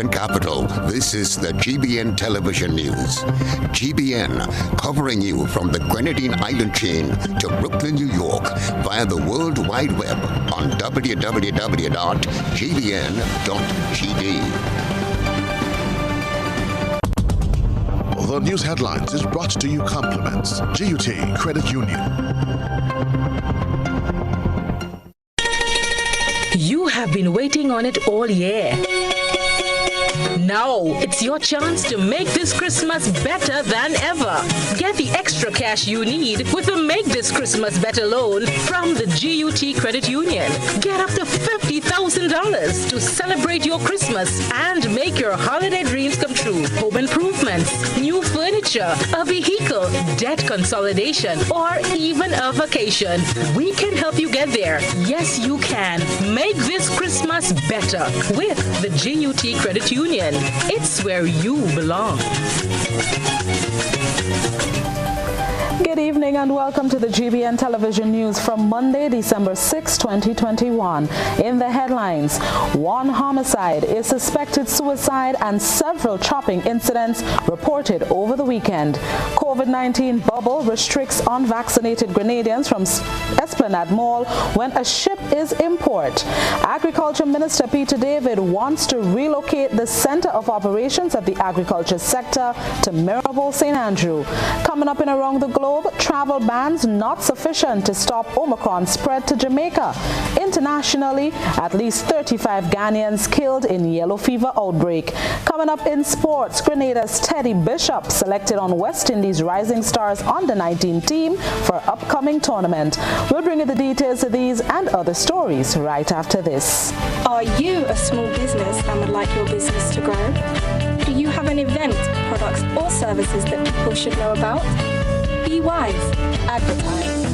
Caribbean capital, this is the GBN television news. GBN, covering you from the Grenadine Island chain to Brooklyn, New York, via the World Wide Web on www.gbn.gd. The news headlines is brought to you compliments GUT Credit Union. You have been waiting on it all year. Now, it's your chance to make this Christmas better than ever. Get the extra cash you need with a Make This Christmas Better loan from the GUT Credit Union. Get up to $50,000 to celebrate your Christmas and make your holiday dreams come true. Home improvements, new furniture, a vehicle, debt consolidation, or even a vacation. We can help you get there. Yes, you can. Make this Christmas better with the GUT Credit Union. It's where you belong. Good evening and welcome to the GBN television news from Monday, December 6, 2021. In the headlines, one homicide, a suspected suicide, and several chopping incidents reported over the weekend. COVID-19 bubble restricts unvaccinated Grenadians from Esplanade Mall when a ship is in port. Agriculture Minister Peter David wants to relocate the center of operations of the agriculture sector to Mirabel, St. Andrew. Coming up in Around the Globe, travel bans not sufficient to stop Omicron spread to Jamaica. Internationally, at least 35 Ghanaians killed in yellow fever outbreak. Coming up in sports, Grenada's Teddy Bishop selected on West Indies Rising Stars Under-19 team for upcoming tournament. We'll bring you the details of these and other stories right after this. Are you a small business and would like your business to grow? Do you have an event, products or services that people should know about? Be wise. Advertise.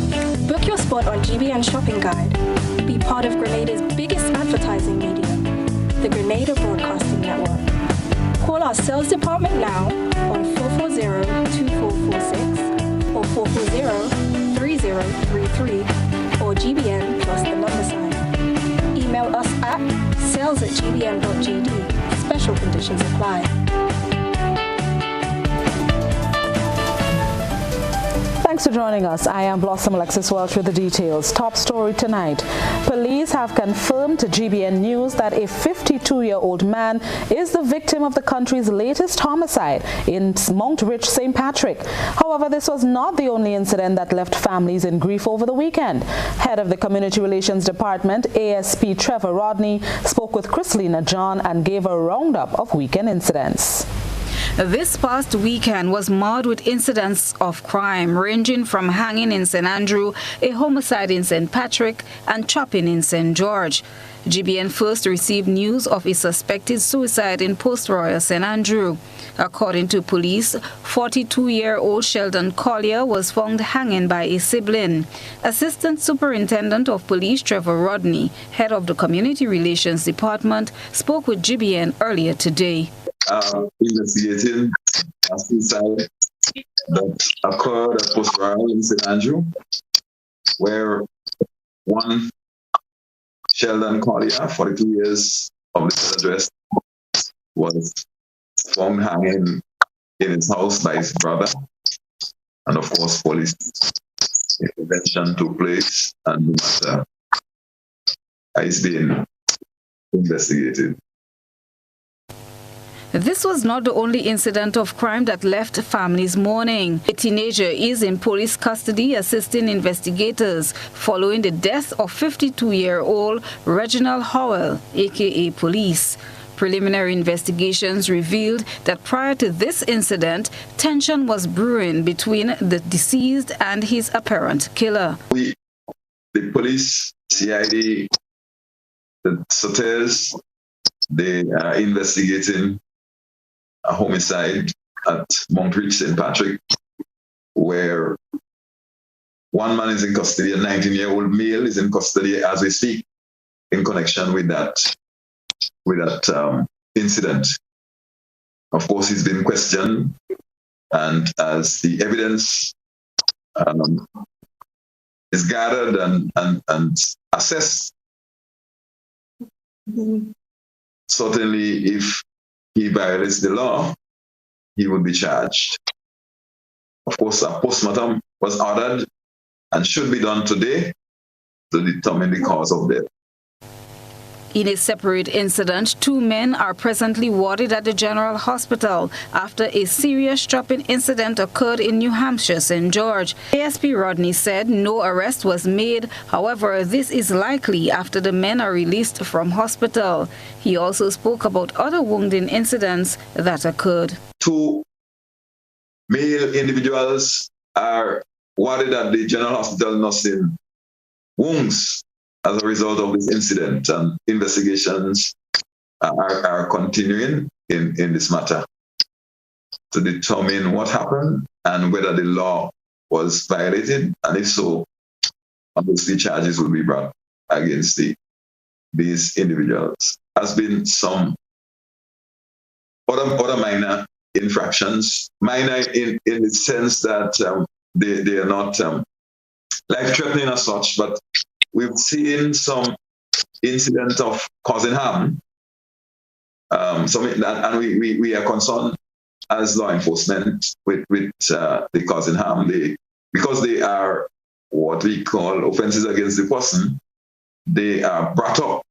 Book your spot on GBN Shopping Guide. Be part of Grenada's biggest advertising medium, the Grenada Broadcasting Network. Call our sales department now on 440-2446 or 440-3033 or GBN plus the number sign. Email us at sales@gbn.gd. Special conditions apply. Thanks for joining us. I am Blossom Alexis-Welsh with the details. Top story tonight. Police have confirmed to GBN News that a 52-year-old man is the victim of the country's latest homicide in Mount Rich, St. Patrick. However, this was not the only incident that left families in grief over the weekend. Head of the Community Relations Department, ASP Trevor Rodney, spoke with Chrislina John and gave a roundup of weekend incidents. This past weekend was marred with incidents of crime ranging from hanging in St. Andrew, a homicide in St. Patrick, and chopping in St. George. GBN first received news of a suspected suicide in Post Royal, St. Andrew. According to police, 42-year-old Sheldon Collier was found hanging by a sibling. Assistant Superintendent of Police Trevor Rodney, head of the Community Relations Department, spoke with GBN earlier today. Investigating a suicide that occurred at Post Royal in St. Andrew, where one Sheldon Collier, 42 years of this address, was found hanging in his house by his brother. And of course, police intervention took place and the matter is being investigated. This was not the only incident of crime that left families mourning. A teenager is in police custody assisting investigators following the death of 52-year-old Reginald Howell, aka Police. Preliminary investigations revealed that prior to this incident, tension was brewing between the deceased and his apparent killer. The police, CID, the SOTES, they are investigating a homicide at Mount Rich, St. Patrick, where one man is in custody, a 19-year-old male is in custody as we speak in connection with that incident. Of course, he's been questioned, and as the evidence is gathered and assessed, certainly if he violates the law, he would be charged. Of course, a postmortem was ordered and should be done today to determine the cause of death. In a separate incident, 2 men are presently warded at the General Hospital after a serious chopping incident occurred in New Hampshire, St. George. ASP Rodney said no arrest was made. However, this is likely after the men are released from hospital. He also spoke about other wounding incidents that occurred. 2 male individuals are warded at the General Hospital nursing wounds as a result of this incident, and investigations are continuing in this matter to determine what happened and whether the law was violated, and if so, obviously charges will be brought against these individuals. Has been some other minor infractions, minor in the sense that they are not life-threatening as such, but we've seen some incident of causing harm. And we are concerned as law enforcement with the causing harm. Because they are what we call offenses against the person, they are brought up.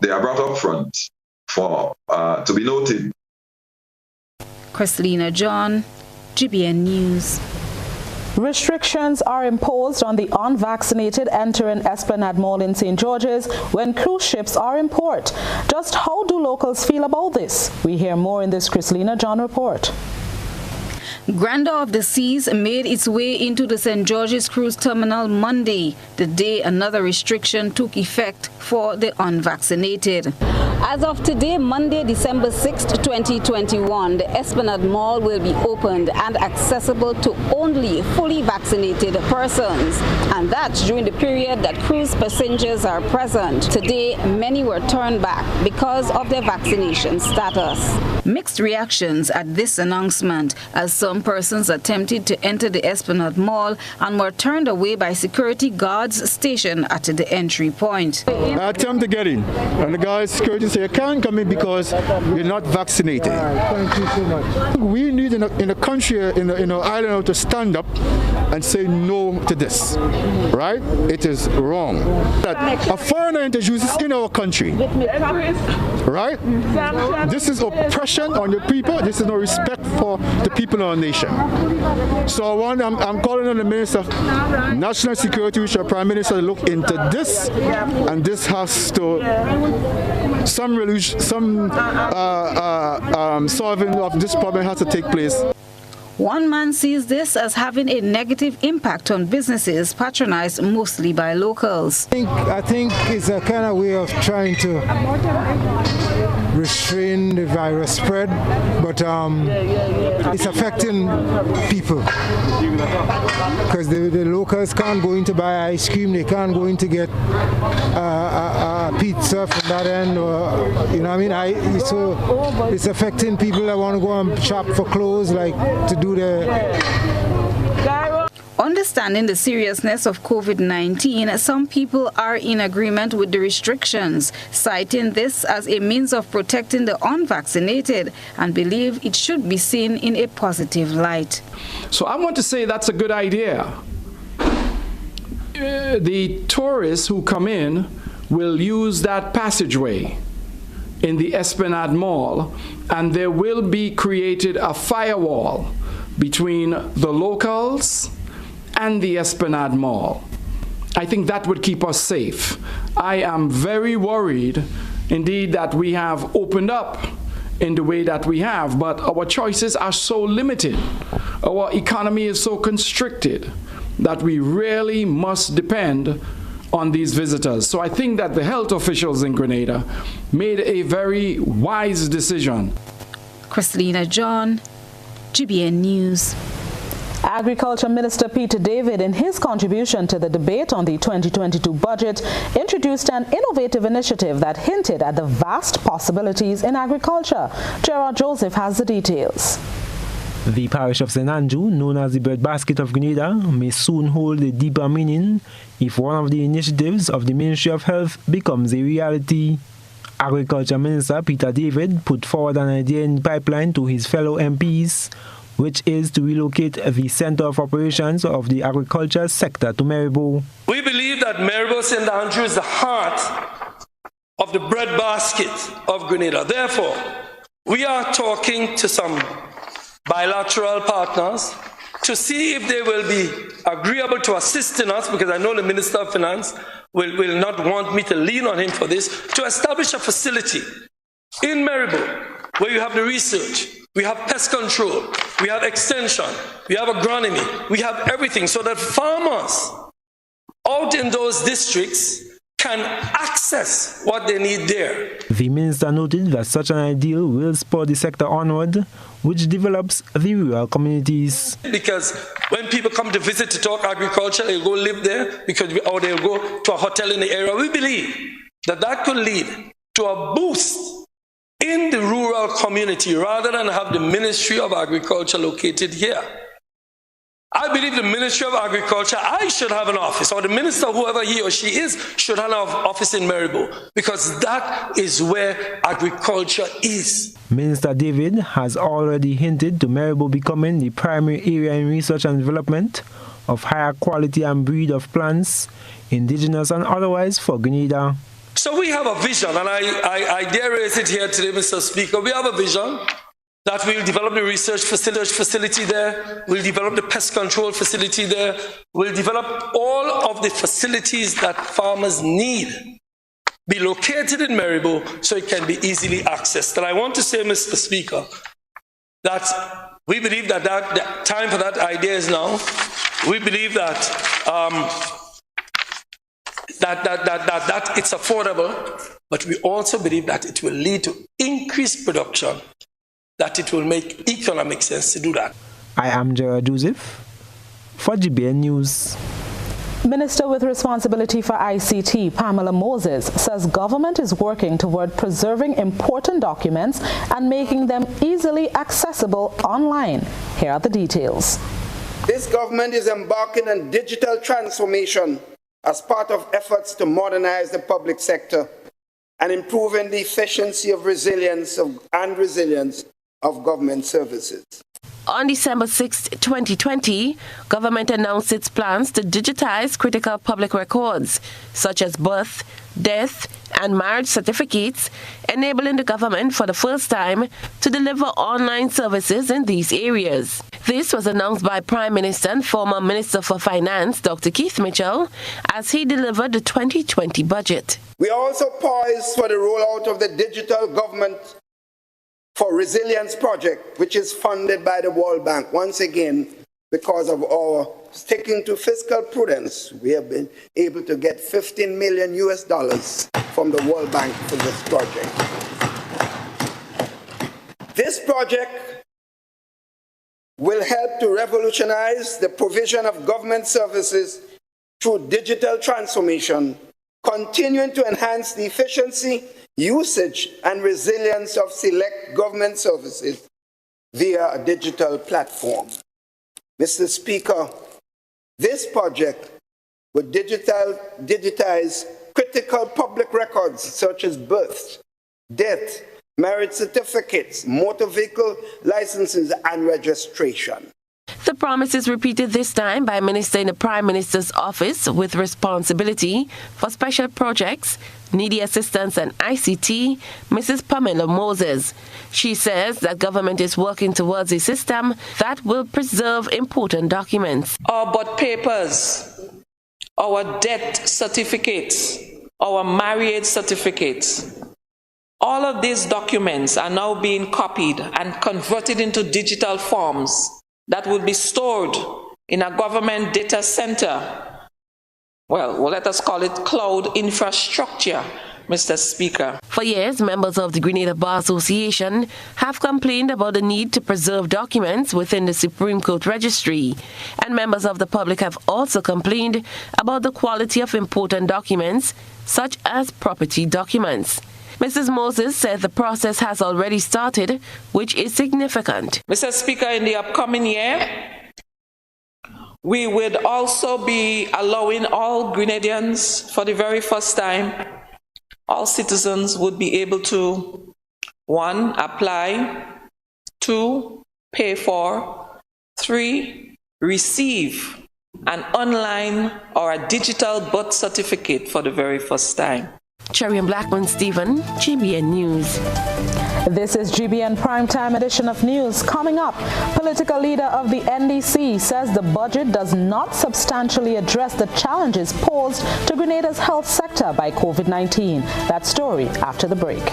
They are brought up front for to be noted. Christelina John, GBN News. Restrictions are imposed on the unvaccinated entering Esplanade Mall in St. George's when cruise ships are in port. Just how do locals feel about this? We hear more in this Christelina John report. Grandeur of the Seas made its way into the St. George's Cruise Terminal Monday, the day another restriction took effect for the unvaccinated. As of today, Monday, December 6, 2021, the Esplanade Mall will be opened and accessible to only fully vaccinated persons, and that's during the period that cruise passengers are present. Today, many were turned back because of their vaccination status. Mixed reactions at this announcement, as some persons attempted to enter the Esplanade Mall and were turned away by security guards stationed at the entry point. I attempt to get in, and the guys security say you can't come in because you're not vaccinated. Thank you so much. We need in a country, in an island, to stand up and say no to this. Right? It is wrong. That a foreigner introduces in our country. Right? This is oppression on the people. This is no respect for the people of our nation. So I'm calling on the Minister of National Security, which our Prime Minister, to look into this, and this has to solving of this problem has to take place. One man sees this as having a negative impact on businesses patronized mostly by locals. I think it's a kind of way of trying to restrain the virus spread, but it's affecting people because the locals can't go in to buy ice cream, they can't go in to get a pizza from that end, or, you know what I mean? So it's affecting people that want to go and shop for clothes, like to do Understanding the seriousness of COVID-19, some people are in agreement with the restrictions, citing this as a means of protecting the unvaccinated, and believe it should be seen in a positive light. So I want to say that's a good idea. The tourists who come in will use that passageway in the Esplanade Mall, and there will be created a firewall between the locals and the Esplanade Mall. I think that would keep us safe. I am very worried indeed that we have opened up in the way that we have, but our choices are so limited. Our economy is so constricted that we really must depend on these visitors. So I think that the health officials in Grenada made a very wise decision. Christelina John, GBN News. Agriculture Minister Peter David, in his contribution to the debate on the 2022 budget, introduced an innovative initiative that hinted at the vast possibilities in agriculture. Gerard Joseph has the details. The parish of St. Andrew, known as the breadbasket of Grenada, may soon hold a deeper meaning if one of the initiatives of the Ministry of Health becomes a reality. Agriculture Minister Peter David put forward an idea in the pipeline to his fellow MPs, which is to relocate the Centre of Operations of the agriculture sector to Maribo. We believe that Maribo St. Andrew is the heart of the breadbasket of Grenada. Therefore, we are talking to some bilateral partners to see if they will be agreeable to assisting us, because I know the Minister of Finance will not want me to lean on him for this, to establish a facility in Maribo where you have the research, we have pest control, we have extension, we have agronomy, we have everything, so that farmers out in those districts can access what they need there. The minister noted that such an ideal will spur the sector onward, which develops the rural communities. Because when people come to visit to talk agriculture, they'll go live there, or they'll go to a hotel in the area. We believe that that could lead to a boost in the rural community rather than have the Ministry of Agriculture located here. I believe the Ministry of Agriculture, I should have an office, or the minister, whoever he or she is, should have an office in Maribo, because that is where agriculture is. Minister David has already hinted to Maribo becoming the primary area in research and development of higher quality and breed of plants, indigenous and otherwise, for Grenada. So we have a vision, and I dare raise it here today, Mr. Speaker. We have a vision that we'll develop the research facility there, we'll develop the pest control facility there, we'll develop all of the facilities that farmers need, be located in Maribo so it can be easily accessed. And I want to say, Mr. Speaker, that we believe that the time for that idea is now. We believe that that it's affordable, but we also believe that it will lead to increased production, that it will make economic sense to do that. I am Gerard Joseph for GBN News. Minister with responsibility for ICT, Pamela Moses, says government is working toward preserving important documents and making them easily accessible online. Here are the details. This government is embarking on digital transformation as part of efforts to modernize the public sector and improving the efficiency of resilience of government services. On December 6, 2020, government announced its plans to digitize critical public records, such as birth, death, and marriage certificates, enabling the government for the first time to deliver online services in these areas. This was announced by Prime Minister and former Minister for Finance, Dr. Keith Mitchell, as he delivered the 2020 budget. We are also poised for the rollout of the Digital Government for Resilience project, which is funded by the World Bank. Once again, because of our sticking to fiscal prudence, we have been able to get $15 million from the World Bank for this project. This project will help to revolutionize the provision of government services through digital transformation, continuing to enhance the efficiency, usage, and resilience of select government services via a digital platform. Mr. Speaker, this project would digitize critical public records such as birth, death, marriage certificates, motor vehicle licenses, and registration. The promise is repeated this time by a minister in the Prime Minister's office with responsibility for special projects, needy assistance and ICT, Mrs. Pamela Moses. She says that government is working towards a system that will preserve important documents. Our birth papers, our death certificates, our marriage certificates, all of these documents are now being copied and converted into digital forms that will be stored in a government data center. Well, let us call it cloud infrastructure, Mr. Speaker. For years, members of the Grenada Bar Association have complained about the need to preserve documents within the Supreme Court Registry, and members of the public have also complained about the quality of important documents, such as property documents. Mrs. Moses said the process has already started, which is significant. Mr. Speaker, in the upcoming year, we would also be allowing all Grenadians for the very first time all citizens would be able to, 1, apply, 2, pay for, 3, receive an online or a digital birth certificate for the very first time. Cherry and Blackman Stephen, GBN News. This is GBN Primetime Edition of News. Coming up, political leader of the NDC says the budget does not substantially address the challenges posed to Grenada's health sector by COVID-19. That story after the break.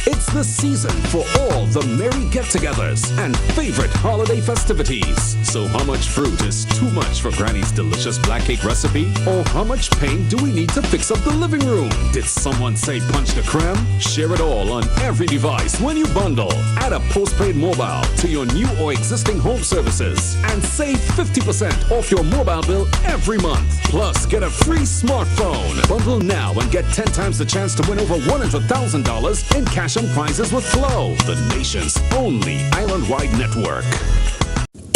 It's the season for all the merry get-togethers and favorite holiday festivities. So how much fruit is too much for Granny's delicious black cake recipe? Or how much paint do we need to fix up the living room? Did someone say punch the creme? Share it all on every device when you bundle. Add a postpaid mobile to your new or existing home services and save 50% off your mobile bill every month. Plus, get a free smartphone. Bundle now and get 10 times the chance to win over $100,000 in cash and prizes with Flow, the nation's only island-wide network.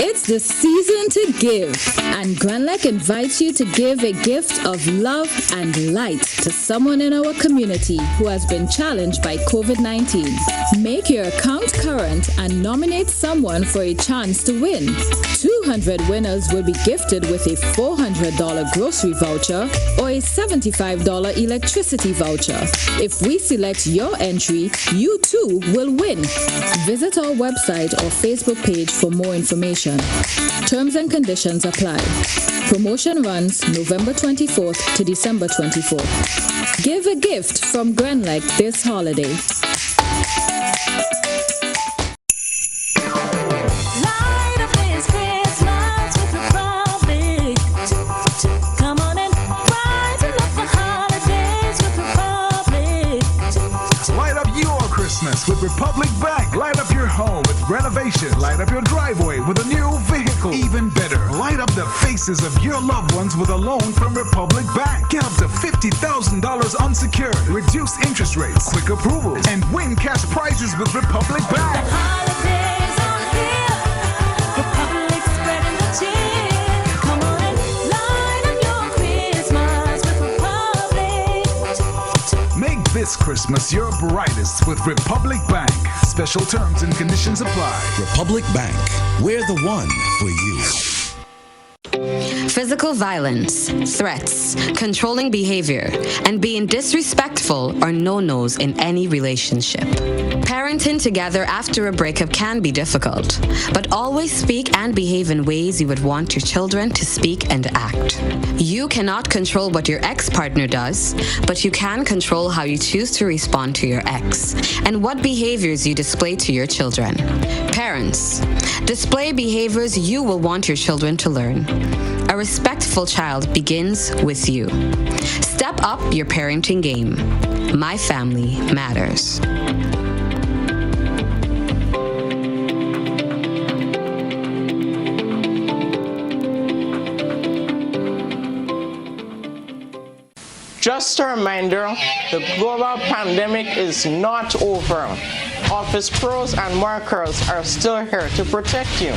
It's the season to give, and Granlec invites you to give a gift of love and light to someone in our community who has been challenged by COVID-19. Make your account current and nominate someone for a chance to win. 200 winners will be gifted with a $400 grocery voucher or a $75 electricity voucher. If we select your entry, you too will win. Visit our website or Facebook page for more information. Terms and conditions apply. Promotion runs November 24th to December 24th. Give a gift from Granlec this holiday. With Republic Bank. Light up your home with renovation. Light up your driveway with a new vehicle. Even better, light up the faces of your loved ones with a loan from Republic Bank. Get up to $50,000 unsecured. Reduce interest rates, quick approvals, and win cash prizes with Republic Bank. The holidays are here. Republic's spreading the cheer. Come on and light up your Christmas with Republic. Make this Christmas your brightest with Republic Bank. Special terms and conditions apply. Republic Bank. We're the one for you. Physical violence, threats, controlling behavior, and being disrespectful are no-nos in any relationship. Parenting together after a breakup can be difficult, but always speak and behave in ways you would want your children to speak and act. You cannot control what your ex-partner does, but you can control how you choose to respond to your ex and what behaviors you display to your children. Parents, display behaviors you will want your children to learn. A respectful child begins with you. Step up your parenting game. My family matters. Just a reminder, the global pandemic is not over. Office pros and markers are still here to protect you.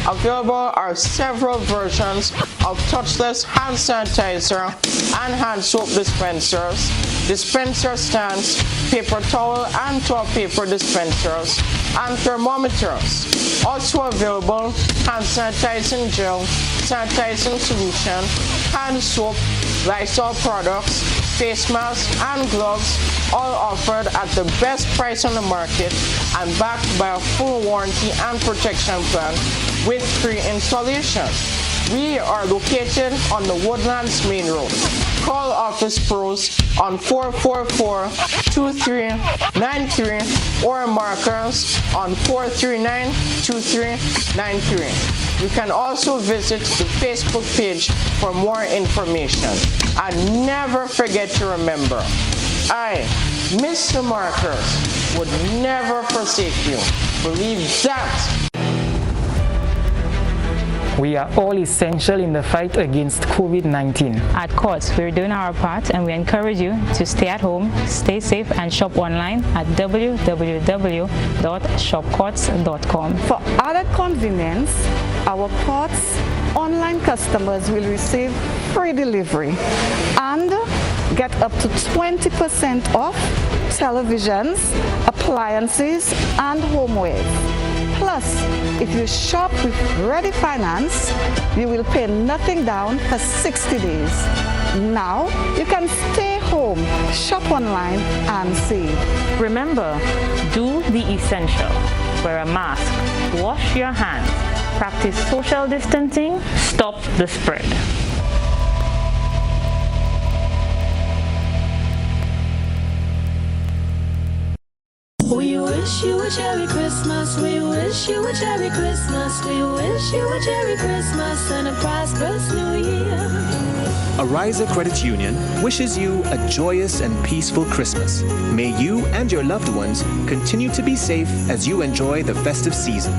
Available are several versions of touchless hand sanitizer and hand soap dispensers, dispenser stands, paper towel and toilet paper dispensers, and thermometers. Also available, hand sanitizing gel, sanitizing solution, hand soap, Lysol products, face masks, and gloves, all offered at the best price on the market and backed by a full warranty and protection plan with free installation. We are located on the Woodlands Main Road. Call Office Pros on 444-2393 or Markers on 439-2393. You can also visit the Facebook page for more information. And never forget to remember, I, Mr. Markers, would never forsake you. Believe that. We are all essential in the fight against COVID-19. At Courts, we're doing our part and we encourage you to stay at home, stay safe, and shop online at www.shopcourts.com. For added convenience, our Courts online customers will receive free delivery and get up to 20% off televisions, appliances, and homewares. Plus, if you shop with Ready Finance, you will pay nothing down for 60 days. Now, you can stay home, shop online, and save. Remember, do the essential. Wear a mask, wash your hands, practice social distancing, stop the spread. We wish you a Merry Christmas. We wish you a Merry Christmas. We wish you a Merry Christmas and a prosperous New Year. Ariza Credit Union wishes you a joyous and peaceful Christmas. May you and your loved ones continue to be safe as you enjoy the festive season.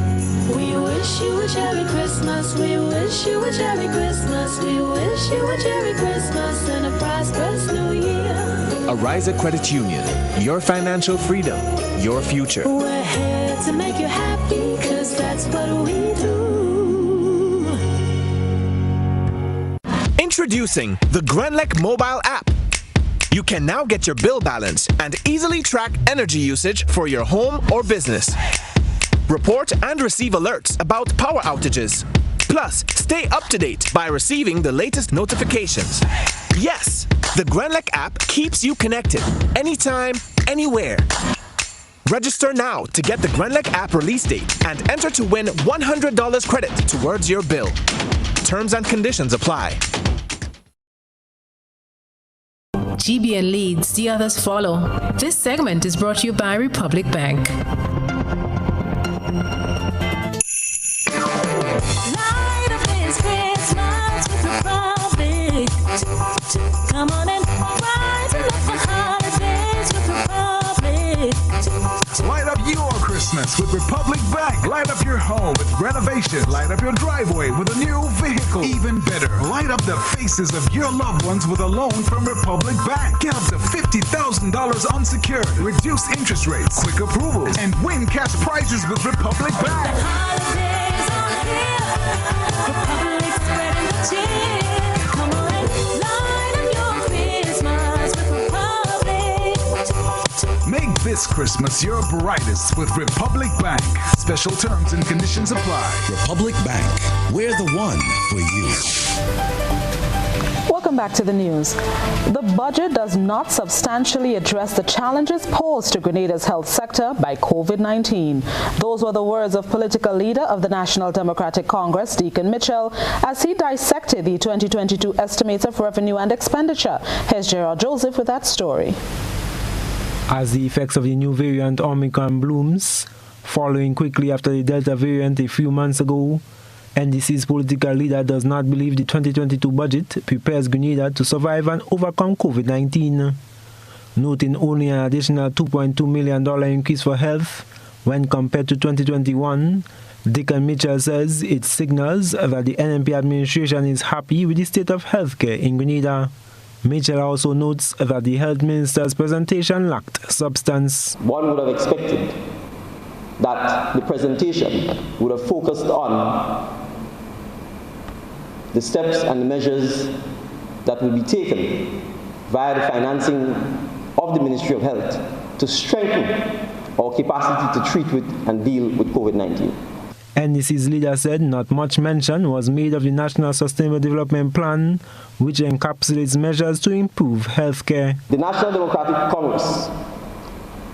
We wish you a Merry Christmas. We wish you a Merry Christmas. We wish you a Merry Christmas and a prosperous New Year. Ariza Credit Union, your financial freedom, your future. We're here to make you happy, 'cause that's what we do. Introducing the Grenlec mobile app. You can now get your bill balance and easily track energy usage for your home or business. Report and receive alerts about power outages. Plus, stay up to date by receiving the latest notifications. Yes, the Grenlec app keeps you connected anytime, anywhere. Register now to get the Grenlec app release date and enter to win $100 credit towards your bill. Terms and conditions apply. GBN leads, the others follow. This segment is brought to you by Republic Bank. Light up this Christmas with Republic. Come on and brighten up the holidays with Republic. Light up your Christmas with Republic Bank. Light up your home with renovation. Light up your driveway with a new vehicle. Even better, light up the faces of your loved ones with a loan from Republic Bank. Get up to $50,000 unsecured. Reduced interest rates, quick approvals, and win cash prizes with Republic Bank. The holidays are here. Republic spreading the cheer. Come on and light up your Christmas with Republic. Make this Christmas your brightest with Republic Bank. Special terms and conditions apply. Republic Bank, we're the one for you. Welcome back to the news. The budget does not substantially address the challenges posed to Grenada's health sector by COVID-19. Those were the words of political leader of the National Democratic Congress, Deacon Mitchell, as he dissected the 2022 estimates of revenue and expenditure. Here's Gerald Joseph with that story. As the effects of the new variant Omicron blooms, following quickly after the Delta variant a few months ago, NDC's political leader does not believe the 2022 budget prepares Grenada to survive and overcome COVID-19. Noting only an additional $2.2 million increase for health when compared to 2021, Deacon Mitchell says it signals that the NMP administration is happy with the state of healthcare in Grenada. Mitchell also notes that the health minister's presentation lacked substance. One would have expected that the presentation would have focused on the steps and the measures that will be taken via the financing of the Ministry of Health to strengthen our capacity to treat with and deal with COVID-19. NDC's leader said not much mention was made of the National Sustainable Development Plan, which encapsulates measures to improve healthcare. The National Democratic Congress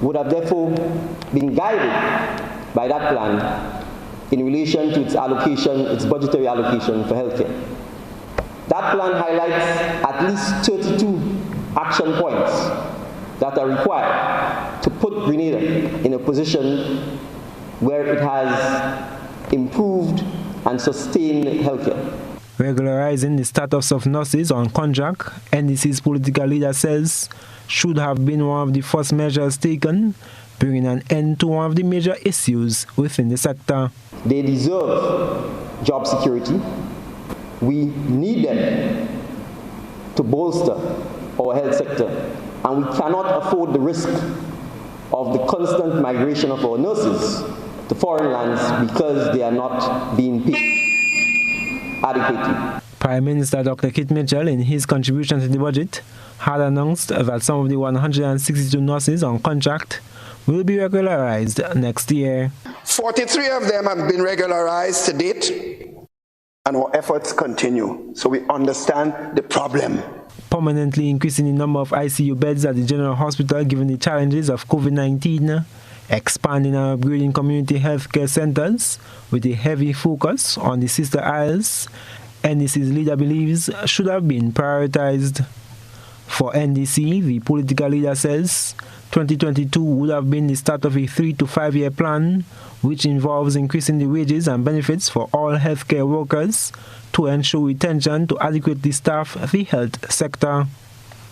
would have therefore been guided by that plan in relation to its allocation, its budgetary allocation for healthcare. That plan highlights at least 32 action points that are required to put Grenada in a position where it has improved and sustained healthcare. Regularizing the status of nurses on contract, NDC's political leader says, should have been one of the first measures taken, bringing an end to one of the major issues within the sector. They deserve job security. We need them to bolster our health sector, and we cannot afford the risk of the constant migration of our nurses to foreign lands because they are not being paid adequately. Prime Minister Dr. Kit Mitchell, in his contribution to the budget, had announced that some of the 162 nurses on contract will be regularized next year. 43 of them have been regularized to date, and our efforts continue. So we understand the problem. Permanently increasing the number of ICU beds at the General Hospital given the challenges of COVID-19, expanding and upgrading community healthcare centers with a heavy focus on the Sister Isles, NDC's leader believes should have been prioritized. For NDC, the political leader says 2022 would have been the start of a 3 to 5 year plan, which involves increasing the wages and benefits for all healthcare workers to ensure retention to adequately staff the health sector.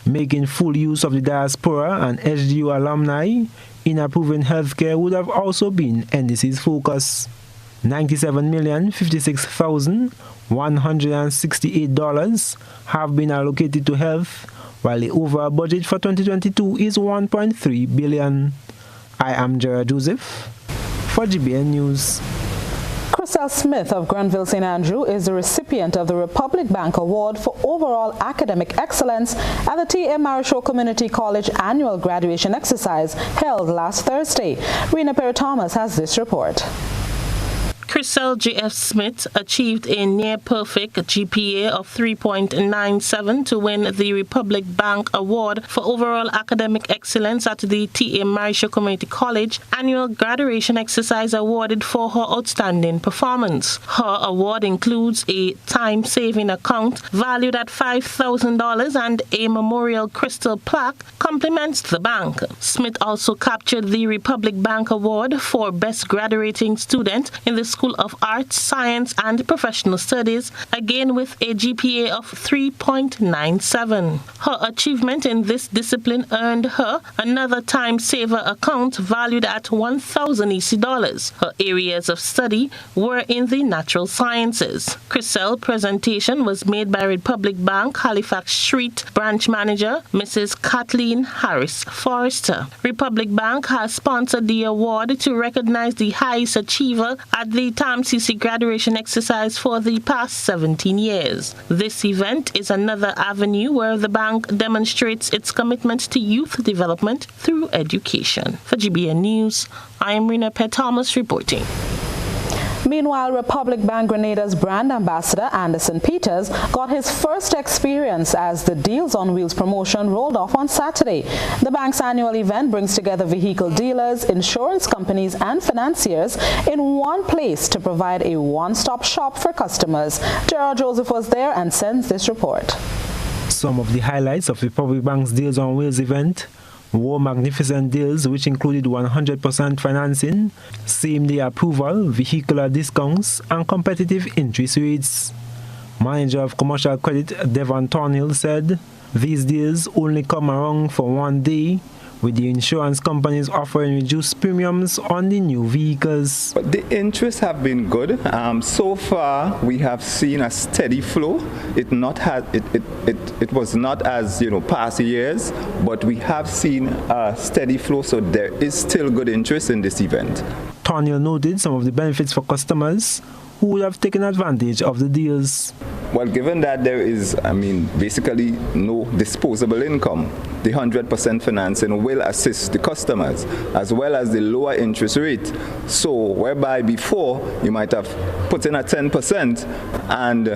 Making full use of the diaspora and SGU alumni in approving healthcare would have also been NDC's focus. $97,056,168 have been allocated to health, while the overall budget for 2022 is $1.3 billion. I am Gerard Joseph for GBN News. Chriselle Smith of Granville St. Andrew is the recipient of the Republic Bank Award for Overall Academic Excellence at the T.A. Marichaud Community College annual graduation exercise held last Thursday. Rena Perry-Thomas has this report. Chriselle J.F. Smith achieved a near-perfect GPA of 3.97 to win the Republic Bank Award for Overall Academic Excellence at the T.A. Marichaud Community College annual graduation exercise awarded for her outstanding performance. Her award includes a time-saving account valued at $5,000 and a memorial crystal plaque compliments the bank. Smith also captured the Republic Bank Award for Best Graduating Student in the School of Arts, Science and Professional Studies, again with a GPA of 3.97. Her achievement in this discipline earned her another time saver account valued at 1,000 EC dollars. Her areas of study were in the natural sciences. Chriselle's presentation was made by Republic Bank Halifax Street branch manager Mrs. Kathleen Harris Forrester. Republic Bank has sponsored the award to recognize the highest achiever at the TAMCC graduation exercise for the past 17 years. This event is another avenue where the bank demonstrates its commitment to youth development through education. For GBN News, I am Rena Perry-Thomas reporting. Meanwhile, Republic Bank Grenada's brand ambassador Anderson Peters got his first experience as the Deals on Wheels promotion rolled off on Saturday. The bank's annual event brings together vehicle dealers, insurance companies and financiers in one place to provide a one-stop shop for customers. Gerard Joseph was there and sends this report. Some of the highlights of Republic Bank's Deals on Wheels event were magnificent deals which included 100% financing, same-day approval, vehicular discounts, and competitive interest rates. Manager of Commercial Credit Devon Thornhill said these deals only come around for one day, with the insurance companies offering reduced premiums on the new vehicles. But the interests have been good. So far, we have seen a steady flow. It was not as past years, but we have seen a steady flow. So there is still good interest in this event. Thornhill noted some of the benefits for customers who would have taken advantage of the deals. Well, given that there is, basically no disposable income, the 100% financing will assist the customers, as well as the lower interest rate. So, whereby before you might have put in a 10% and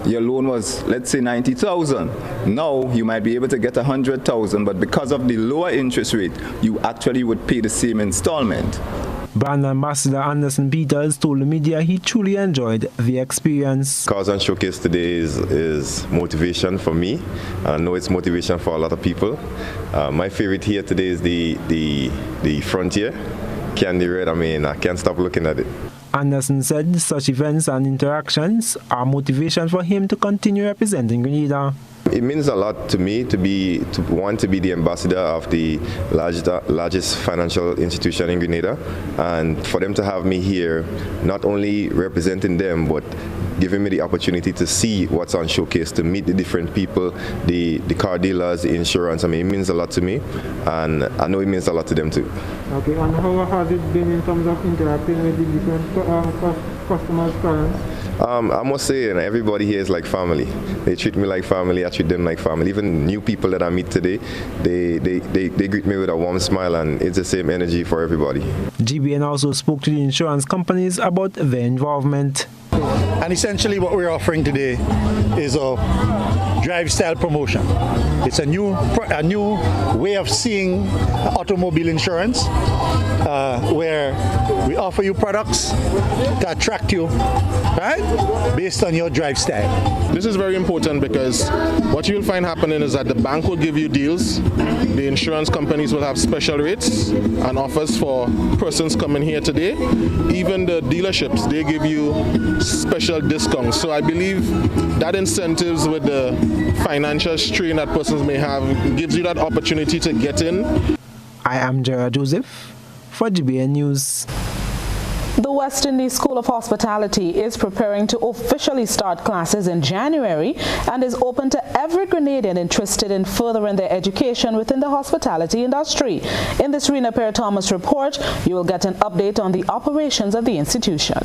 your loan was, let's say, 90,000. Now you might be able to get 100,000, but because of the lower interest rate, you actually would pay the same installment. Brand Ambassador Anderson Peters told the media he truly enjoyed the experience. Cars on Showcase today is motivation for me. I know it's motivation for a lot of people. My favorite here today is the Frontier. Candy red, I can't stop looking at it. Anderson said such events and interactions are motivation for him to continue representing Grenada. It means a lot to me to want to be the ambassador of the largest financial institution in Grenada, and for them to have me here, not only representing them, but giving me the opportunity to see what's on Showcase, to meet the different people, the car dealers, the insurance. It means a lot to me, and I know it means a lot to them too. Okay, and how has it been in terms of interacting with the different customers, clients? I must say, everybody here is like family. They treat me like family, I treat them like family. Even new people that I meet today, they greet me with a warm smile, and it's the same energy for everybody. GBN also spoke to the insurance companies about their involvement. And essentially what we're offering today is a drive style promotion. It's a new way of seeing automobile insurance, where we offer you products to attract you, right, based on your drive style. This is very important because what you'll find happening is that the bank will give you deals, the insurance companies will have special rates and offers for persons coming here today. Even the dealerships, they give you special discounts. So I believe that incentives with the financial strain that persons may have gives you that opportunity to get in. I am Gerard Joseph for GBN News. The West Indies School of Hospitality is preparing to officially start classes in January and is open to every Grenadian interested in furthering their education within the hospitality industry. In this Rena Perry-Thomas report, you will get an update on the operations of the institution.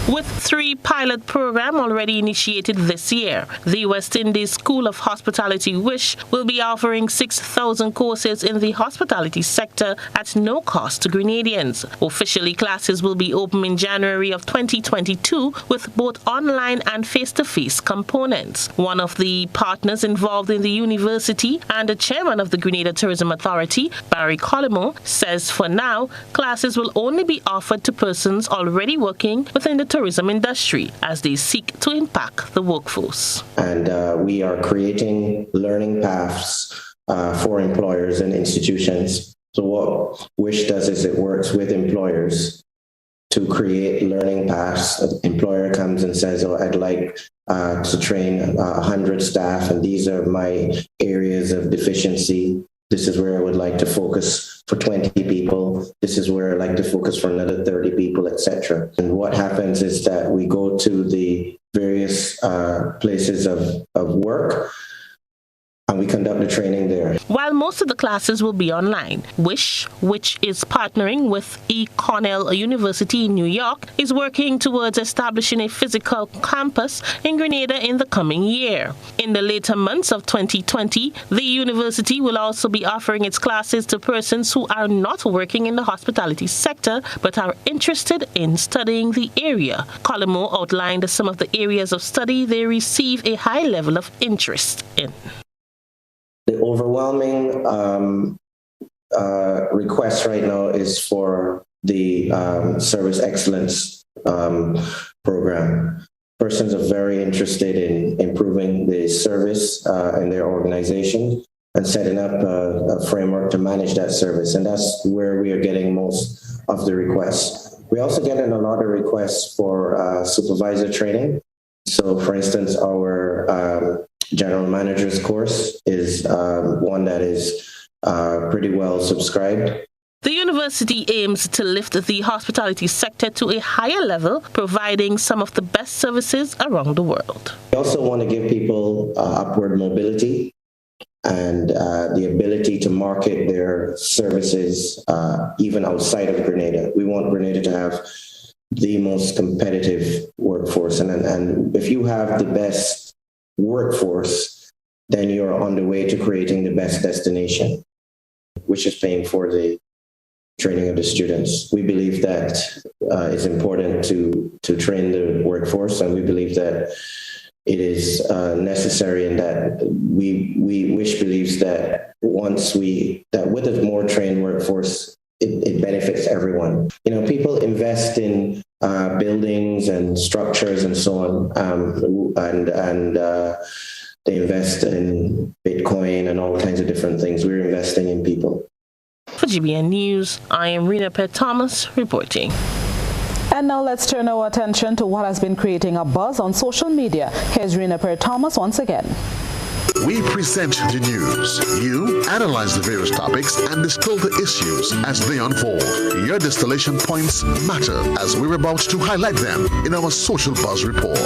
With 3 pilot programs already initiated this year, the West Indies School of Hospitality WISH will be offering 6,000 courses in the hospitality sector at no cost to Grenadians. Officially, classes will be open in January of 2022 with both online and face-to-face components. One of the partners involved in the university and the chairman of the Grenada Tourism Authority, Barry Collimo, says for now, classes will only be offered to persons already working within the tourism industry as they seek to impact the workforce. And we are creating learning paths for employers and institutions. So what WISH does is it works with employers to create learning paths. An employer comes and says, oh, I'd like to train 100 staff, and these are my areas of deficiency. This is where I would like to focus for 20 people. This is where I'd like to focus for another 30 people, etc. And what happens is that we go to the various places of work and we conduct the training there. While most of the classes will be online, WISH, which is partnering with Cornell University in New York, is working towards establishing a physical campus in Grenada in the coming year. In the later months of 2020, the university will also be offering its classes to persons who are not working in the hospitality sector but are interested in studying the area. Collimo outlined some of the areas of study they receive a high level of interest in. The overwhelming request right now is for the service excellence program. Persons are very interested in improving the service in their organization and setting up a framework to manage that service. And that's where we are getting most of the requests. We're also getting a lot of requests for supervisor training. So, for instance, our general manager's course is one that is pretty well subscribed. The university aims to lift the hospitality sector to a higher level, providing some of the best services around the world. We also want to give people upward mobility and the ability to market their services even outside of Grenada. We want Grenada to have the most competitive workforce. And if you have the best workforce, then you're on the way to creating the best destination, which is paying for the training of the students. We believe that it's important to train the workforce, and we believe that it is necessary, and that we WISH believes that with a more trained workforce, it benefits everyone. You know, people invest in buildings and structures and so on, and they invest in Bitcoin and all kinds of different things. We're investing in people. For GBN News, I am Rena Perry-Thomas reporting. And now let's turn our attention to what has been creating a buzz on social media. Here's Rena Perry-Thomas once again. We present the news. You analyze the various topics and distill the issues as they unfold. Your distillation points matter, as we're about to highlight them in our Social Buzz Report.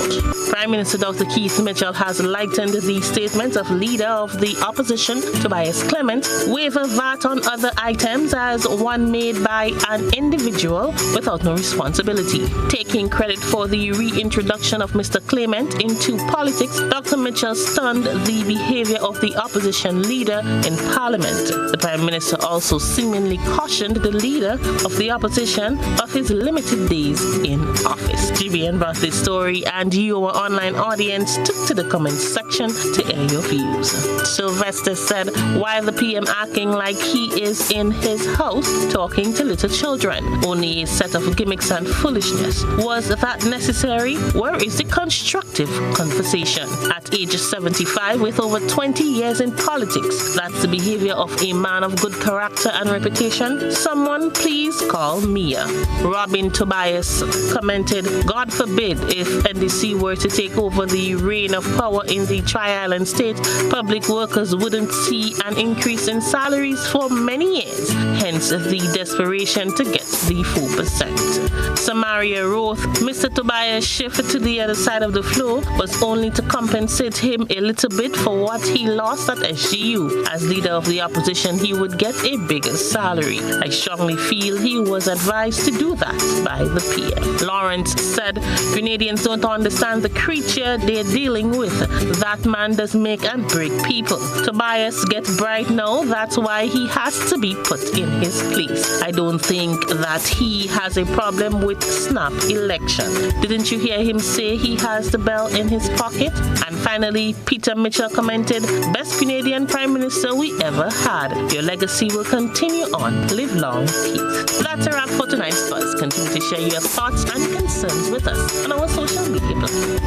Prime Minister Dr. Keith Mitchell has lightened the statement of Leader of the Opposition, Tobias Clement, waiver VAT on other items as one made by an individual without no responsibility. Taking credit for the reintroduction of Mr. Clement into politics, Dr. Mitchell stunned the behavior of the opposition leader in Parliament. The Prime Minister also seemingly cautioned the leader of the opposition of his limited days in office. GBN brought this story, and you, our online audience, took to the comments section to air your views. Sylvester said, while the PM acting like he is in his house talking to little children, only a set of gimmicks and foolishness. Was that necessary? Where is the constructive conversation? At age 75, with over 20 years in politics, that's the behavior of a man of good character and reputation? Someone please call Mia. Robin Tobias commented, God forbid if NDC were to take over the reign of power in the Tri-Island state, public workers wouldn't see an increase in salaries for many years, hence the desperation to get the 4%. Samaria wrote, Mr. Tobias' shift to the other side of the floor was only to compensate him a little bit for what he lost at SGU. As leader of the opposition, he would get a bigger salary. I strongly feel he was advised to do that by the PM. Lawrence said, Grenadians don't understand the creature they're dealing with. That man does make and break people. Tobias gets bright now, that's why he has to be put in his place. I don't think that he has a problem with snap election. Didn't you hear him say he has the bell in his pocket? And finally, Peter Mitchell commented, best Canadian Prime Minister we ever had. Your legacy will continue on. Live long, Keith. That's a wrap for tonight's Buzz. Continue to share your thoughts and concerns with us on our social media platforms.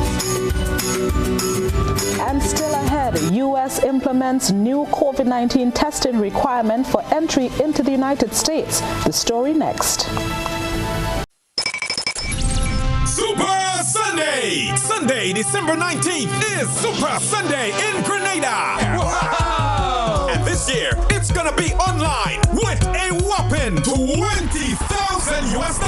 And still ahead, U.S. implements new COVID-19 testing requirement for entry into the United States. The story next. Super Sunday! Sunday, December 19th is Super Sunday in Grenada! Wow! And this year, it's gonna be online with a whopping $20,000 US.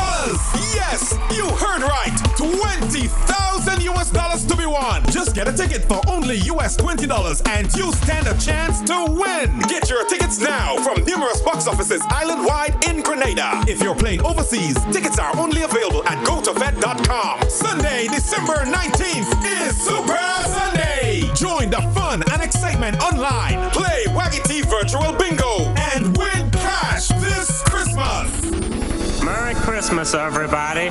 Yes, you heard right. $20,000 US to be won. Just get a ticket for only US $20 and you stand a chance to win. Get your tickets now from numerous box offices island-wide in Grenada. If you're playing overseas, tickets are only available at gotofed.com. Sunday, December 19th is Super Sunday. Join the fun and excitement online. Play Waggy T Virtual Bingo and win cash this Christmas. Merry Christmas, everybody.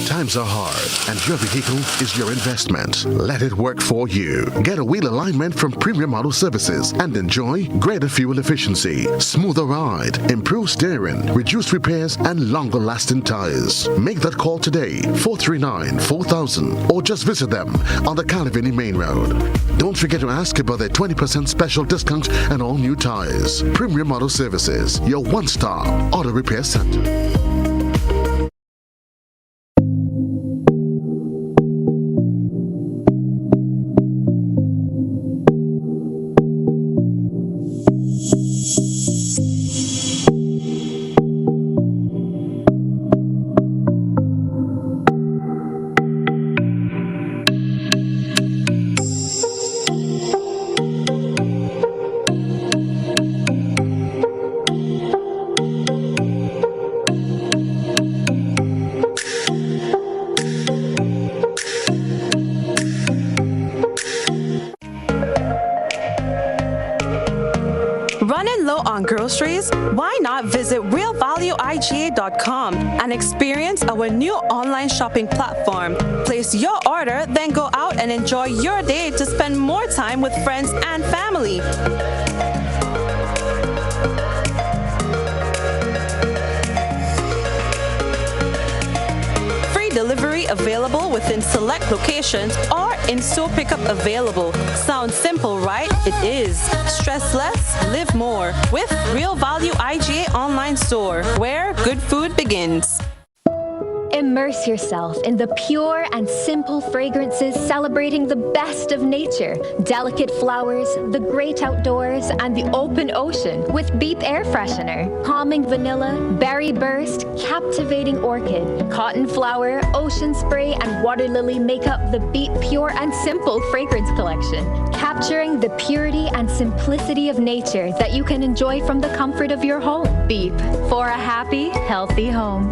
Times are hard, and your vehicle is your investment. Let it work for you. Get a wheel alignment from Premium Auto Services and enjoy greater fuel efficiency, smoother ride, improved steering, reduced repairs, and longer-lasting tires. Make that call today, 439-4000, or just visit them on the Calavini Main Road. Don't forget to ask about their 20% special discount on all new tires. Premium Auto Services, your one-stop auto repair center. Running low on groceries? Why not visit realvalueiga.com and experience our new online shopping platform. Place your order, then go out and enjoy your day to spend more time with friends and family. Delivery available within select locations or in-store pickup available. Sounds simple, right? It is. Stress less, live more with Real Value IGA online store, where good food begins. Immerse yourself in the pure and simple fragrances celebrating the best of nature, delicate flowers, the great outdoors, and the open ocean with Beep Air Freshener. Calming vanilla, berry burst, captivating orchid, cotton flower, ocean spray, and water lily make up the Beep Pure and Simple fragrance collection, capturing the purity and simplicity of nature that you can enjoy from the comfort of your home. Beep, for a happy, healthy home.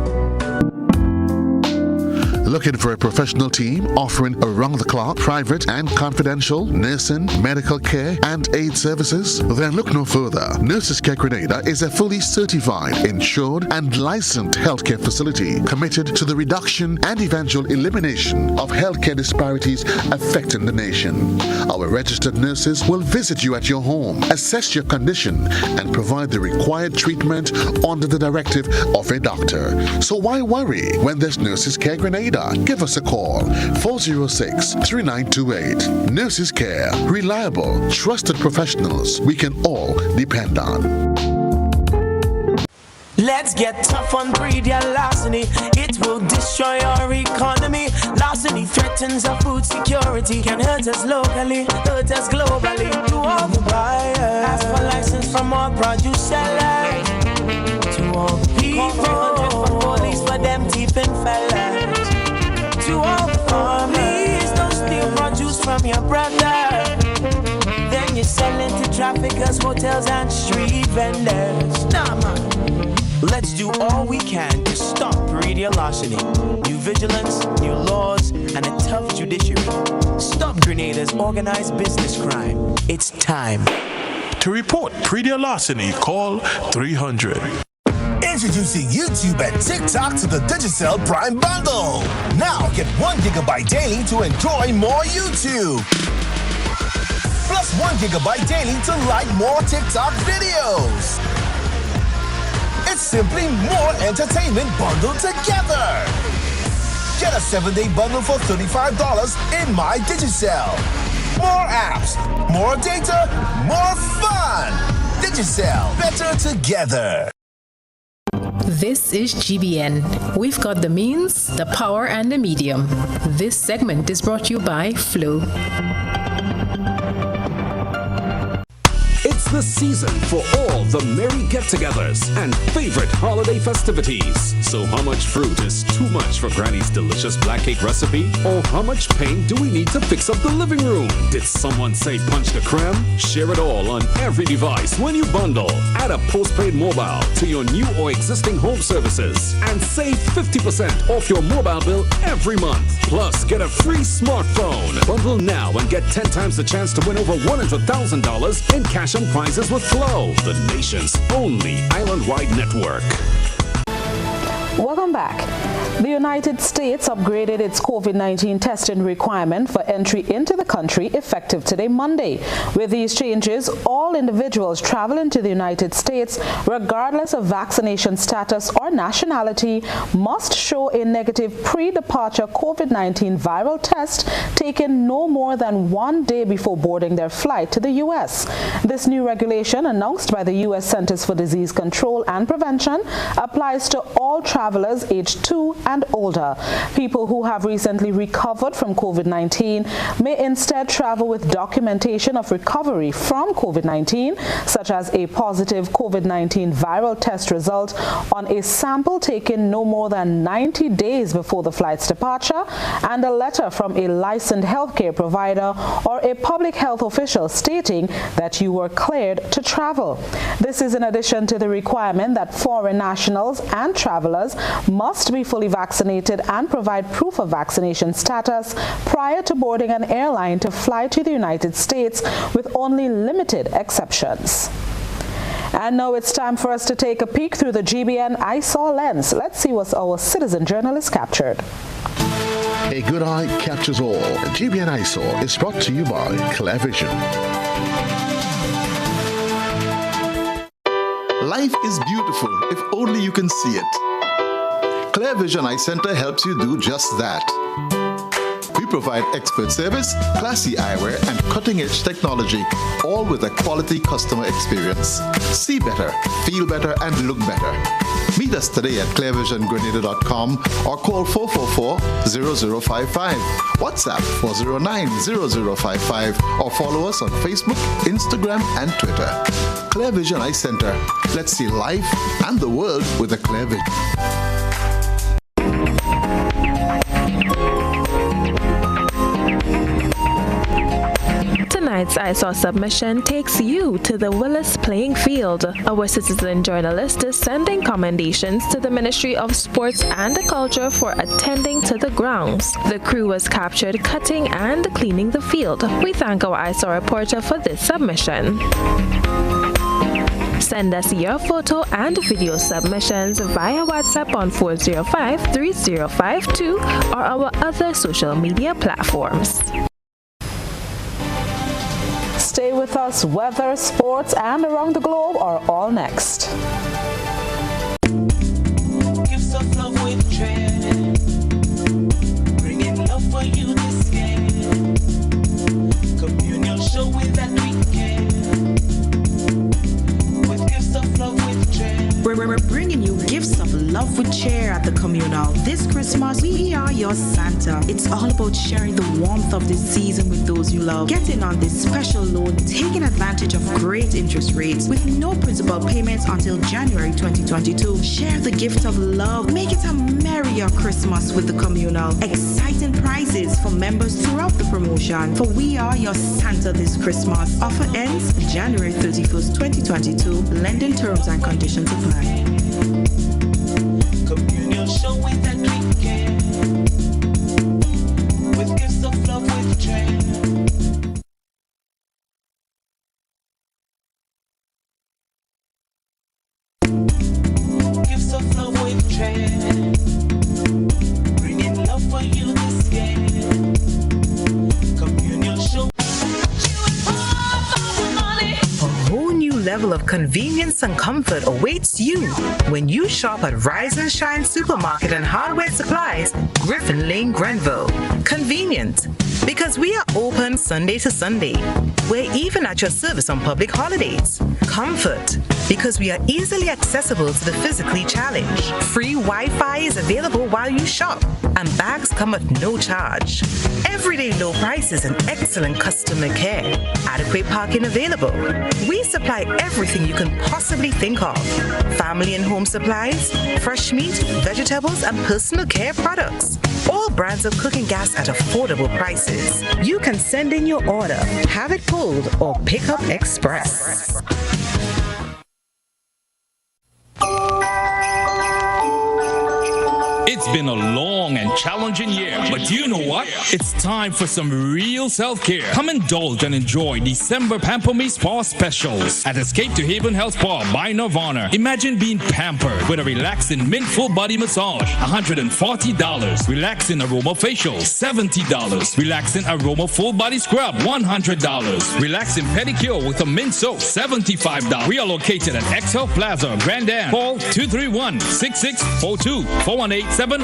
Looking for a professional team offering around-the-clock, private and confidential nursing, medical care, and aid services? Then look no further. Nurses Care Grenada is a fully certified, insured, and licensed healthcare facility committed to the reduction and eventual elimination of healthcare disparities affecting the nation. Our registered nurses will visit you at your home, assess your condition, and provide the required treatment under the directive of a doctor. So why worry when there's Nurses Care Grenada? Give us a call, 406-3928. Nurses Care, reliable, trusted professionals we can all depend on. Let's get tough on breeder larceny. It will destroy our economy. Larceny threatens our food security. Can hurt us locally, hurt us globally. To all the buyers, ask for license from our produce sellers. To all people, 300 for police for them thieving fellas. To all the farmers, don't steal produce from your brother. Then you sell it to traffickers, hotels, and street vendors. Nah, man. Let's do all we can to stop breeder larceny. New vigilance, new laws, and a tough judiciary. Stop Grenada's organized business crime. It's time. To report breeder larceny, call 300. Introducing YouTube and TikTok to the Digicel Prime Bundle. Now get 1 GB daily to enjoy more YouTube. Plus 1 GB daily to like more TikTok videos. It's simply more entertainment bundled together. Get a 7-day bundle for $35 in My Digicel. More apps, more data, more fun. Digicel, better together. This is GBN. We've got the means, the power, and the medium. This segment is brought to you by Flow. It's the season for all the merry get-togethers and favorite holiday festivities. So how much fruit is too much for Granny's delicious black cake recipe? Or how much paint do we need to fix up the living room? Did someone say punch the creme? Share it all on every device when you bundle. Add a postpaid mobile to your new or existing home services and save 50% off your mobile bill every month. Plus, get a free smartphone. Bundle now and get 10 times the chance to win over $100,000 in cash and prizes with Flow, the nation's only island-wide network. Welcome back. The United States upgraded its COVID-19 testing requirement for entry into the country effective today, Monday. With these changes, all individuals traveling to the United States, regardless of vaccination status or nationality, must show a negative pre-departure COVID-19 viral test taken no more than 1 day before boarding their flight to the U.S. This new regulation, announced by the U.S. Centers for Disease Control and Prevention, applies to all travelers aged 2 and older. People who have recently recovered from COVID-19 may instead travel with documentation of recovery from COVID-19, such as a positive COVID-19 viral test result on a sample taken no more than 90 days before the flight's departure, and a letter from a licensed healthcare provider or a public health official stating that you were cleared to travel. This is in addition to the requirement that foreign nationals and travelers must be fully vaccinated and provide proof of vaccination status prior to boarding an airline to fly to the United States, with only limited exceptions. And now it's time for us to take a peek through the GBN I Saw lens. Let's see what our citizen journalist captured. A good eye captures all. GBN I Saw is brought to you by Clear Vision. Life is beautiful if only you can see it. Clear Vision Eye Center helps you do just that. We provide expert service, classy eyewear, and cutting-edge technology, all with a quality customer experience. See better, feel better, and look better. Meet us today at clearvisiongrenada.com or call 444-0055, WhatsApp 409-0055, or follow us on Facebook, Instagram, and Twitter. Clear Vision Eye Center. Let's see life and the world with a clear vision. Tonight's ISAW submission takes you to the Willis playing field. Our citizen journalist is sending commendations to the Ministry of Sports and Culture for attending to the grounds. The crew was captured cutting and cleaning the field. We thank our ISAW reporter for this submission. Send us your photo and video submissions via WhatsApp on 405-3052 or our other social media platforms. Stay with us. Weather, sports, and around the globe are all next. Gifts of love with dread, bringing love for you this year. Communion show with that weekend, with gifts of love with dread. We're bringing you gifts of love with cheer at the communal. This Christmas, we are your Santa. It's all about sharing the warmth of this season with those you love. Get in on this special loan, taking advantage of great interest rates with no principal payments until January 2022. Share the gift of love. Make it a merrier Christmas with the communal. Exciting prizes for members throughout the promotion. For we are your Santa this Christmas. Offer ends January 31st, 2022. Lending terms and conditions apply. Communion show with that weekend, with gifts of love with dread. Gifts of love with dread, bringing love for you this year. Communion show. A whole new level of convenience and comfort awaits you when you shop at Rise and Shine Supermarket and Hardware Supplies, Griffin Lane, Grenville. Convenient, because we are open Sunday to Sunday. We're even at your service on public holidays. Comfort, because we are easily accessible to the physically challenged. Free Wi-Fi is available while you shop, and bags come at no charge. Everyday low prices and excellent customer care. Adequate parking available. We supply everything you can possibly think of. Family and home supplies, fresh meat, vegetables, and personal care products. All brands of cooking gas at affordable prices. You can send in your order, have it pulled, or pick up express. It's been a long and challenging year, but you know what? It's time for some real self-care. Come indulge and enjoy December Pamper Me Spa specials at Escape to Haven Health Spa by Nirvana. Imagine being pampered with a relaxing mint full body massage, $140. Relaxing aroma facial, $70. Relaxing aroma full body scrub, $100. Relaxing pedicure with a mint soap, $75. We are located at Excel Plaza, Grand Am. Call 231-6642, 418-7115 or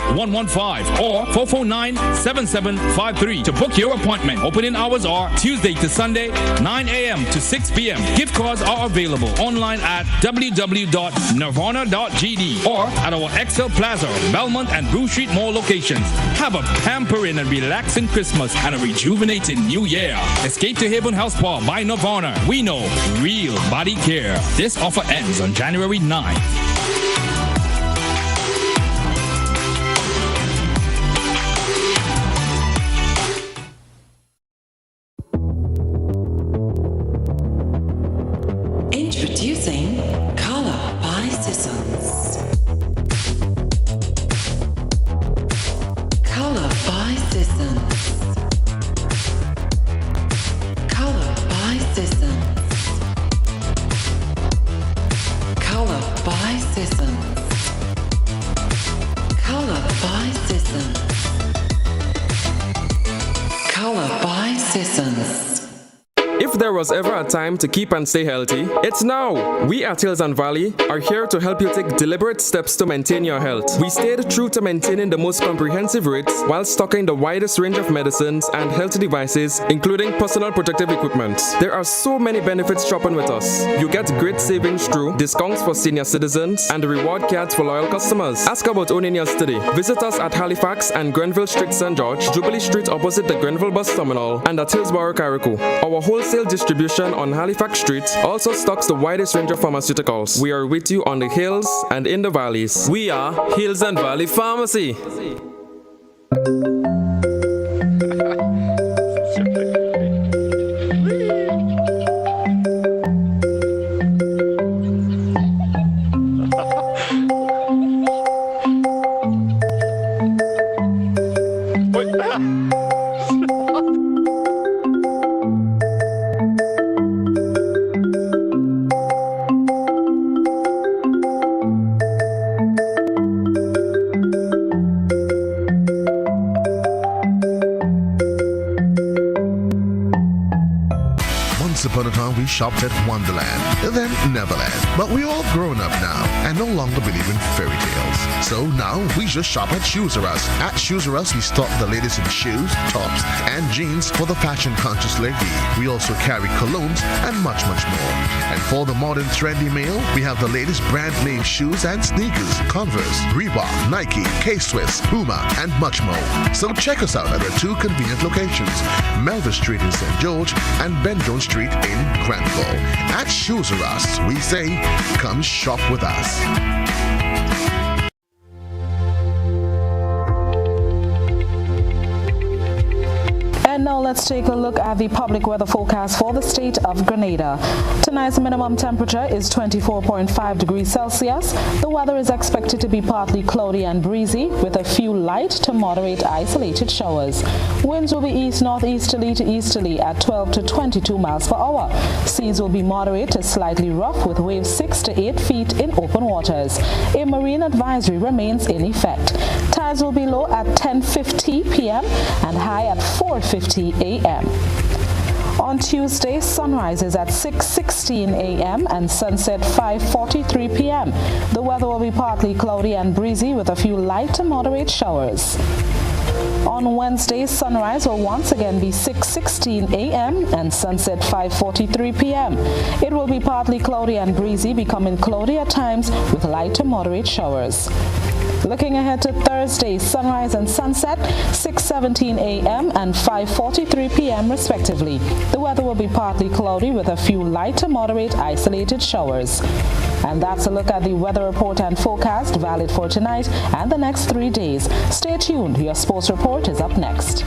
449-7753 to book your appointment. Opening hours are Tuesday to Sunday, 9 a.m. to 6 p.m. Gift cards are available online at www.nirvana.gd or at our Excel Plaza, Belmont and Brew Street Mall locations. Have a pampering and relaxing Christmas and a rejuvenating new year. Escape to Haven Health Spa by Nirvana. We know real body care. This offer ends on January 9th. Introducing Color by Sissons. Color by Sissons. Color by Sissons. Color by Sissons. Color by Sissons. Color by Sissons. If there was ever a time to keep and stay healthy, it's now. We at Hills and Valley are here to help you take deliberate steps to maintain your health. We stayed true to maintaining the most comprehensive rates while stocking the widest range of medicines and health devices, including personal protective equipment. There are so many benefits shopping with us. You get great savings through discounts for senior citizens and reward cards for loyal customers. Ask about owning yours today. Visit us at Halifax and Grenville Street, St. George, Jubilee Street opposite the Grenville Bus Terminal, and at Hillsborough, Carrico. Our wholesale distribution on Halifax Street also stocks the widest range of pharmaceuticals. We are with you on the hills and in the valleys. We are Hills and Valley Pharmacy. Upon a time we shopped at Wonderland, then Neverland. But we're all grown up now and no longer believe in fairy tales. So now we just shop at Shoes R Us. At Shoes R Us, we stock the latest in shoes, tops, and jeans for the fashion-conscious lady. We also carry colognes and much, much more. And for the modern trendy male, we have the latest brand name shoes and sneakers, Converse, Reebok, Nike, K-Swiss, Puma, and much more. So check us out at our two convenient locations, Melville Street in St. George and Ben Jones Street in Granville. At Shoes R Us, we say, come shop with us. And now let's take a look at the public weather forecast for the state of Grenada. Tonight's minimum temperature is 24.5 degrees Celsius. The weather is expected to be partly cloudy and breezy with a few light to moderate isolated showers. Winds will be east-northeasterly to easterly at 12 to 22 miles per hour. Seas will be moderate to slightly rough with waves 6 to 8 feet in open waters. A marine advisory remains in effect. Tides will be low at 10:50 p.m. and high at 4:50 a.m. On Tuesday, sunrise is at 6:16 a.m. and sunset 5:43 p.m. The weather will be partly cloudy and breezy with a few light to moderate showers. On Wednesday, sunrise will once again be 6:16 a.m. and sunset 5:43 p.m. It will be partly cloudy and breezy, becoming cloudy at times with light to moderate showers. Looking ahead to Thursday, sunrise and sunset 6:17 a.m. and 5:43 p.m. respectively. The weather will be partly cloudy with a few light to moderate isolated showers. And that's a look at the weather report and forecast valid for tonight and the next 3 days. Stay tuned. Your sports report is up next.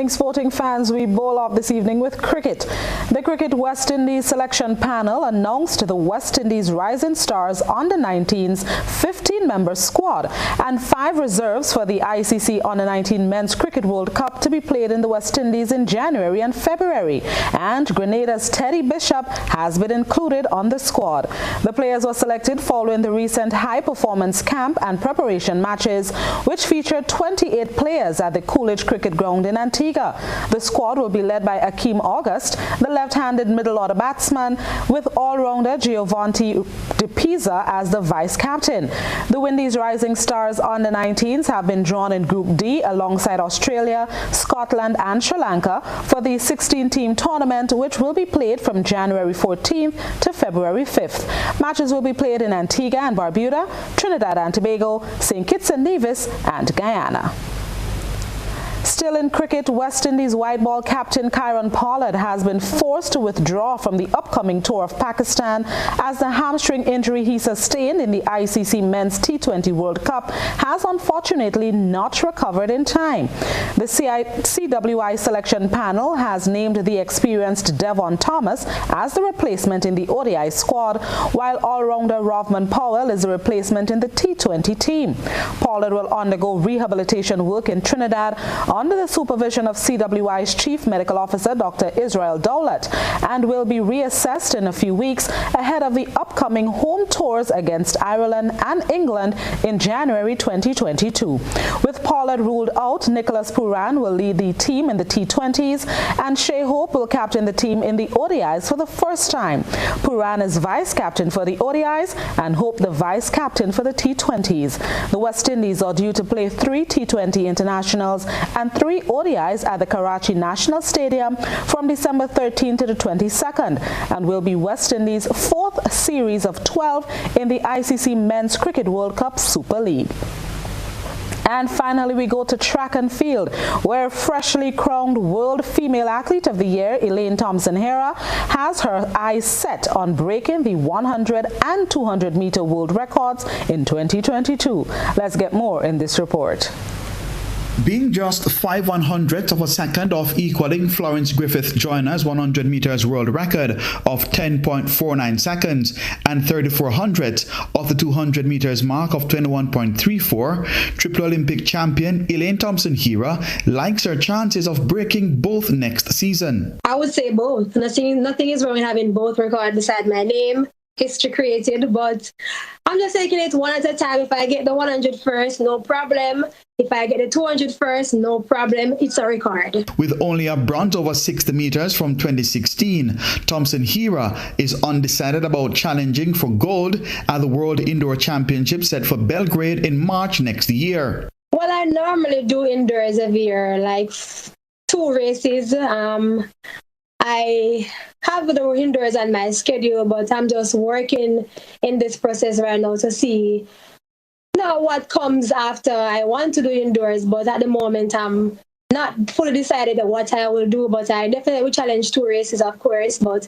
Sporting fans, we bowl off this evening with cricket. The Cricket West Indies selection panel announced the West Indies Rising Stars Under-19's 15-member squad and 5 reserves for the ICC Under-19 Men's Cricket World Cup to be played in the West Indies in January and February. And Grenada's Teddy Bishop has been included on the squad. The players were selected following the recent high-performance camp and preparation matches, which featured 28 players at the Coolidge Cricket Ground in Antigua. The squad will be led by Akeem August, the left-handed middle-order batsman, with all-rounder Giovanni De Pisa as the vice-captain. The Windies Rising Stars Under-19s have been drawn in Group D alongside Australia, Scotland and Sri Lanka for the 16-team tournament, which will be played from January 14th to February 5th. Matches will be played in Antigua and Barbuda, Trinidad and Tobago, St. Kitts and Nevis and Guyana. Still in cricket, West Indies white ball captain Kieron Pollard has been forced to withdraw from the upcoming tour of Pakistan as the hamstring injury he sustained in the ICC Men's T20 World Cup has unfortunately not recovered in time. The CWI selection panel has named the experienced Devon Thomas as the replacement in the ODI squad, while all-rounder Rovman Powell is the replacement in the T20 team. Pollard will undergo rehabilitation work in Trinidad under the supervision of CWI's Chief Medical Officer Dr. Israel Dowlett and will be reassessed in a few weeks ahead of the upcoming home tours against Ireland and England in January 2022. With Pollard ruled out, Nicholas Pooran will lead the team in the T20s and Shea Hope will captain the team in the ODIs for the first time. Pooran is vice-captain for the ODIs and Hope the vice-captain for the T20s. The West Indies are due to play 3 T20 internationals and 3 ODIs at the Karachi National Stadium from December 13 to the 22nd and will be West Indies' 4th series of 12 in the ICC Men's Cricket World Cup Super League. And finally, we go to track and field, where freshly crowned World Female Athlete of the Year, Elaine Thompson-Herah, has her eyes set on breaking the 100 and 200-meter world records in 2022. Let's get more in this report. Being just 5/100ths of a second off equaling Florence Griffith Joyner's 100 meters world record of 10.49 seconds and 34/100ths of the 200 meters mark of 21.34, triple Olympic champion Elaine Thompson-Herah likes her chances of breaking both next season. I would say both. Nothing is wrong with having both records beside my name. History created, but I'm just taking it one at a time. If I get the 100 first, no problem. If I get the 200 first, no problem. It's a record. With only a bronze over 60 meters from 2016, Thompson-Herah is undecided about challenging for gold at the World Indoor Championship set for Belgrade in March next year. Well, I normally do indoors every year, like 2 races. I have the indoors on my schedule, but I'm just working in this process right now to see what comes after. I want to do indoors, but at the moment I'm not fully decided on what I will do, but I definitely will challenge 2 races, of course, but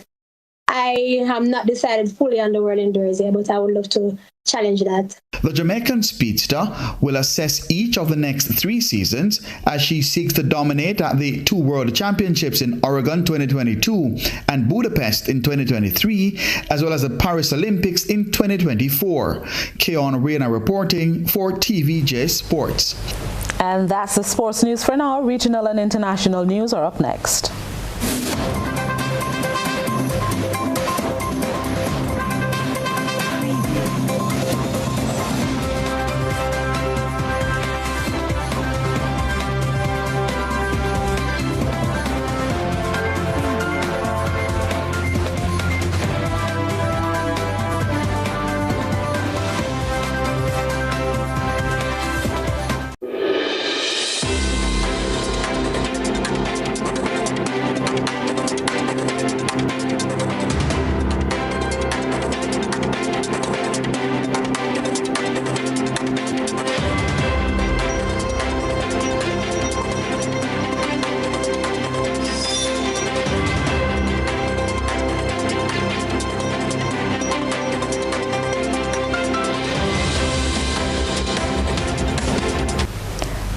I have not decided fully on the world indoors yet, but I would love to challenge that. The Jamaican speedster will assess each of the next 3 seasons as she seeks to dominate at the 2 World Championships in Oregon 2022 and Budapest in 2023, as well as the Paris Olympics in 2024. Keon Reyna reporting for TVJ Sports. And that's the sports news for now. Regional and international news are up next.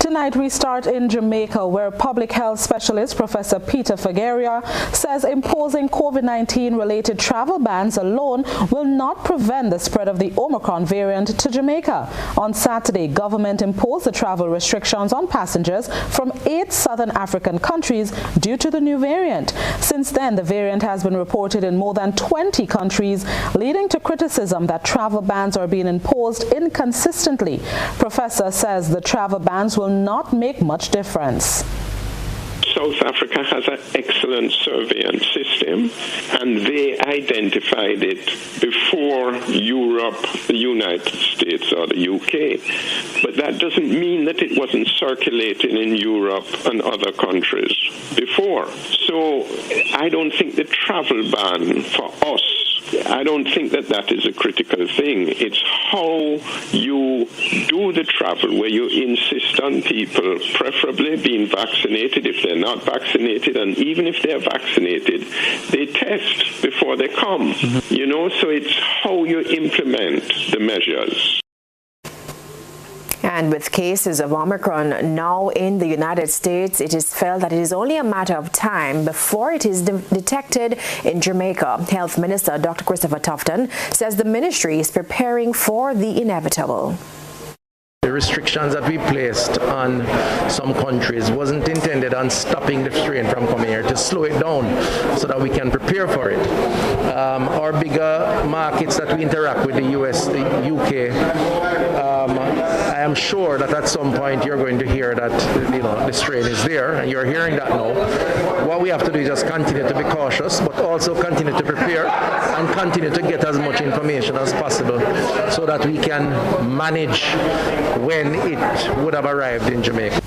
Tonight we start in Jamaica, where public health specialist Professor Peter Figueria says imposing COVID-19 related travel bans alone will not prevent the spread of the Omicron variant to Jamaica. On Saturday, government imposed the travel restrictions on passengers from 8 southern African countries due to the new variant. Since then, the variant has been reported in more than 20 countries, leading to criticism that travel bans are being imposed inconsistently. Professor says the travel bans will not make much difference. South Africa has an excellent surveillance system, and they identified it before Europe, the United States, or the UK. But that doesn't mean that it wasn't circulating in Europe and other countries before. So I don't think the travel ban for us I don't think that is a critical thing. It's how you do the travel, where you insist on people preferably being vaccinated if they're not vaccinated, and even if they're vaccinated, they test before they come. You know, so it's how you implement the measures. And with cases of Omicron now in the United States, it is felt that it is only a matter of time before it is detected in Jamaica. Health Minister Dr. Christopher Tufton says the ministry is preparing for the inevitable. The restrictions that we placed on some countries wasn't intended on stopping the strain from coming here, to slow it down so that we can prepare for it. Our bigger markets that we interact with, the US, the UK, I am sure that at some point you're going to hear that the strain is there, and you're hearing that now. What we have to do is just continue to be cautious, but also continue to prepare and continue to get as much information as possible so that we can manage when it would have arrived in Jamaica.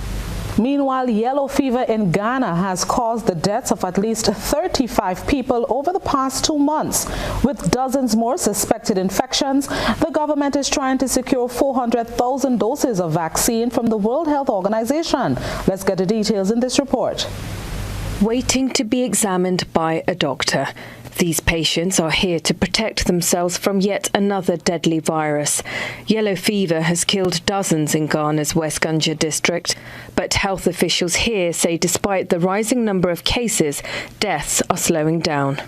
Meanwhile, yellow fever in Ghana has caused the deaths of at least 35 people over the past 2 months. With dozens more suspected infections, the government is trying to secure 400,000 doses of vaccine from the World Health Organization. Let's get the details in this report. Waiting to be examined by a doctor. These patients are here to protect themselves from yet another deadly virus. Yellow fever has killed dozens in Ghana's West Gunja district, but health officials here say despite the rising number of cases, deaths are slowing down.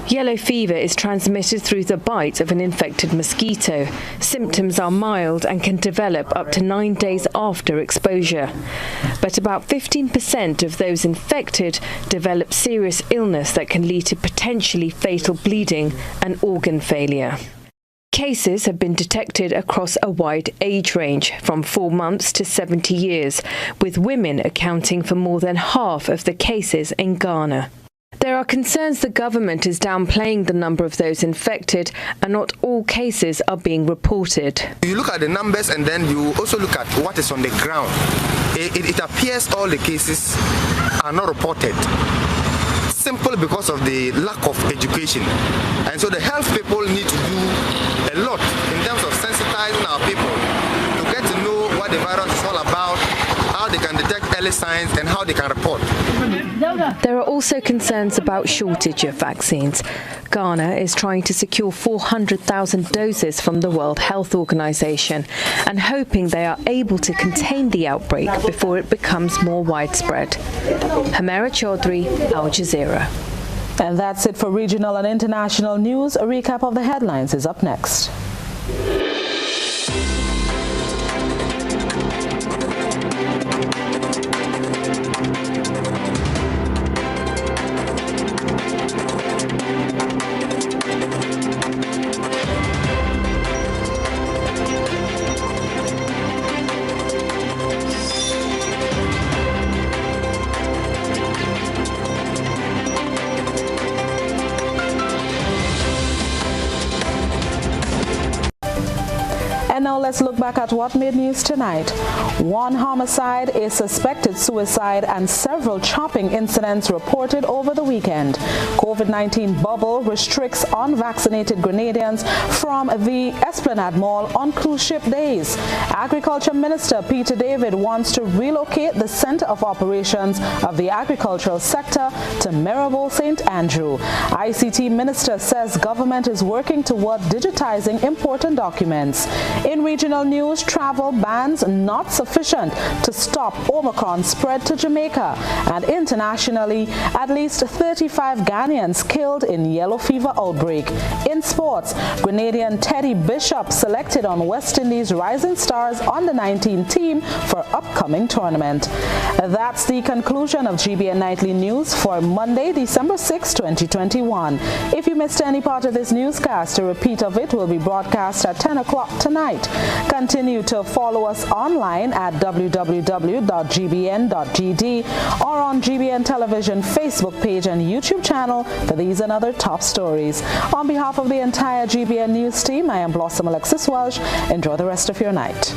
Yellow fever is transmitted through the bite of an infected mosquito. Symptoms are mild and can develop up to 9 days after exposure. But about 15% of those infected develop serious illness that can lead to potentially fatal bleeding and organ failure. Cases have been detected across a wide age range, from 4 months to 70 years, with women accounting for more than half of the cases in Ghana. There are concerns the government is downplaying the number of those infected, and not all cases are being reported. You look at the numbers and then you also look at what is on the ground. It appears all the cases are not reported, simply because of the lack of education. And so the health people need to do a lot in terms of sensitizing our people to get to know what the virus is all about, how they can detect early signs, and how they can report. There are also concerns about shortage of vaccines. Ghana is trying to secure 400,000 doses from the World Health Organization and hoping they are able to contain the outbreak before it becomes more widespread. Hamera Chaudhry, Al Jazeera. And that's it for regional and international news. A recap of the headlines is up next. And now let's look back at what made news tonight. One homicide, a suspected suicide, and several chopping incidents reported over the weekend. COVID-19 bubble restricts unvaccinated Grenadians from the Esplanade Mall on cruise ship days. Agriculture Minister Peter David wants to relocate the center of operations of the agricultural sector to Marylebone St. Andrew. ICT Minister says government is working toward digitizing important documents. In regional news, travel bans not sufficient to stop Omicron spread to Jamaica. And internationally, at least 35 Ghanaians killed in yellow fever outbreak. In sports, Grenadian Teddy Bishop selected on West Indies Rising Stars Under-19 team for upcoming tournament. That's the conclusion of GBN Nightly News for Monday, December 6, 2021. If you missed any part of this newscast, a repeat of it will be broadcast at 10 o'clock tonight. Continue to follow us online at www.gbn.gd or on GBN Television Facebook page and YouTube channel for these and other top stories. On behalf of the entire GBN News team, I am Blossom Alexis-Welsh. Enjoy the rest of your night.